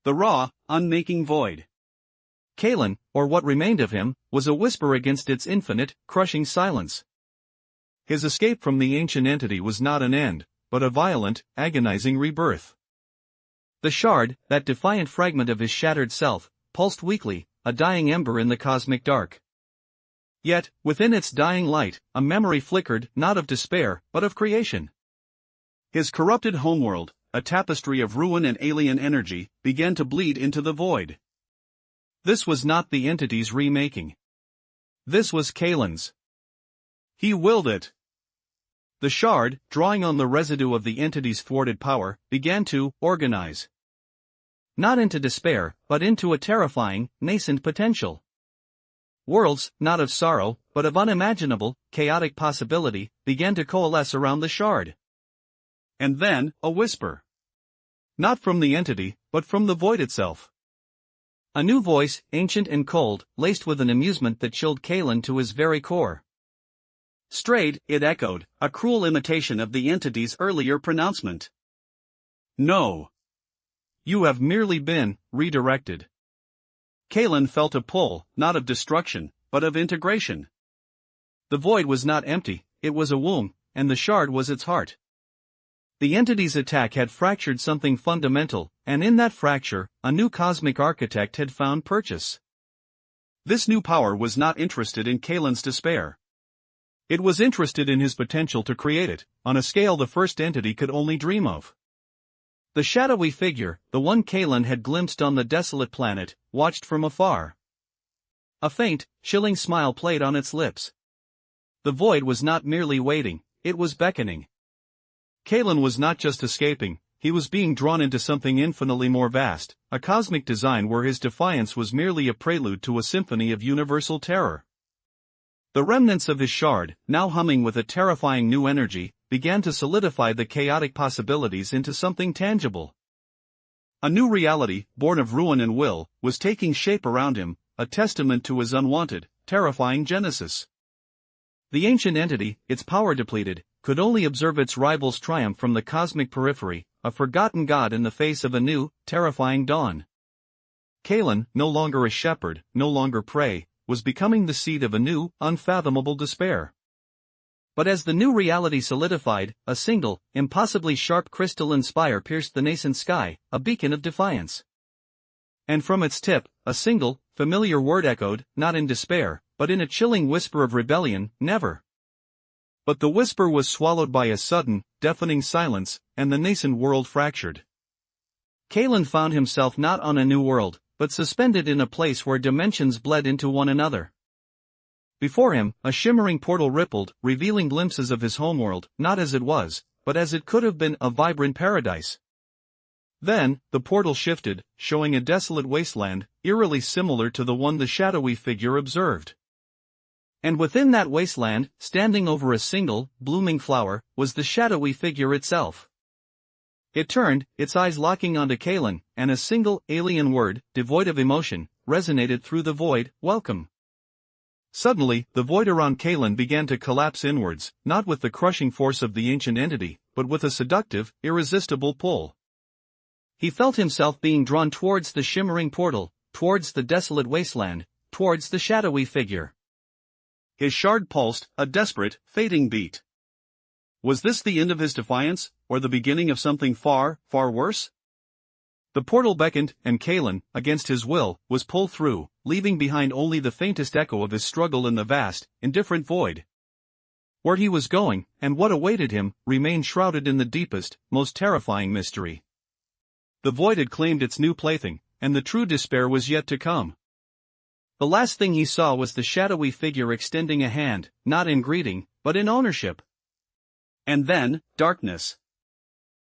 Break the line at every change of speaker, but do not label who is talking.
The raw, unmaking void.
Kalen, or what remained of him, was a whisper against its infinite, crushing silence. His escape from the ancient entity was not an end, but a violent, agonizing rebirth. The shard, that defiant fragment of his shattered self, pulsed weakly, a dying ember in the cosmic dark. Yet, within its dying light, a memory flickered, not of despair, but of creation.
His corrupted homeworld, a tapestry of ruin and alien energy, began to bleed into the void.
This was not the entity's remaking. This was Kalen's.
He willed it.
The shard, drawing on the residue of the entity's thwarted power, began to organize. Not into despair, but into a terrifying, nascent potential. Worlds, not of sorrow, but of unimaginable, chaotic possibility, began to coalesce around the shard.
And then, a whisper.
Not from the entity, but from the void itself. A new voice, ancient and cold, laced with an amusement that chilled Kalen to his very core.
Strayed, it echoed, a cruel imitation of the entity's earlier pronouncement. No.
You have merely been redirected.
Kalen felt a pull, not of destruction, but of integration.
The void was not empty, it was a womb, and the shard was its heart. The entity's attack had fractured something fundamental, and in that fracture, a new cosmic architect had found purchase.
This new power was not interested in Kalen's despair. It was interested in his potential to create it, on a scale the first entity could only dream of.
The shadowy figure, the one Kalen had glimpsed on the desolate planet, watched from afar. A faint, chilling smile played on its lips. The void was not merely waiting, it was beckoning. Kalen was not just escaping, he was being drawn into something infinitely more vast, a cosmic design where his defiance was merely a prelude to a symphony of universal terror. The remnants of his shard, now humming with a terrifying new energy, began to solidify the chaotic possibilities into something tangible. A new reality, born of ruin and will, was taking shape around him, a testament to his unwanted, terrifying genesis. The ancient entity, its power depleted, could only observe its rival's triumph from the cosmic periphery, a forgotten god in the face of a new, terrifying dawn. Kalen, no longer a shepherd, no longer prey, was becoming the seed of a new, unfathomable despair. But as the new reality solidified, a single, impossibly sharp crystalline spire pierced the nascent sky, a beacon of defiance. And from its tip, a single, familiar word echoed, not in despair, but in a chilling whisper of rebellion, never. But the whisper was swallowed by a sudden, deafening silence, and the nascent world fractured. Kalen found himself not on a new world, but suspended in a place where dimensions bled into one another. Before him, a shimmering portal rippled, revealing glimpses of his homeworld, not as it was, but as it could have been, a vibrant paradise. Then, the portal shifted, showing a desolate wasteland, eerily similar to the one the shadowy figure observed. And within that wasteland, standing over a single, blooming flower, was the shadowy figure itself. It turned, its eyes locking onto Kalen, and a single, alien word, devoid of emotion, resonated through the void, welcome. Suddenly, the void around Kalen began to collapse inwards, not with the crushing force of the ancient entity, but with a seductive, irresistible pull. He felt himself being drawn towards the shimmering portal, towards the desolate wasteland, towards the shadowy figure.
His shard pulsed, a desperate, fading beat. Was this the end of his defiance, or the beginning of something far, far worse? The portal beckoned, and Kalen, against his will, was pulled through, leaving behind only the faintest echo of his struggle in the vast, indifferent void. Where he was going, and what awaited him, remained shrouded in the deepest, most terrifying mystery. The void had claimed its new plaything, and the true despair was yet to come. The last thing he saw was the shadowy figure extending a hand, not in greeting, but in ownership. And then, darkness.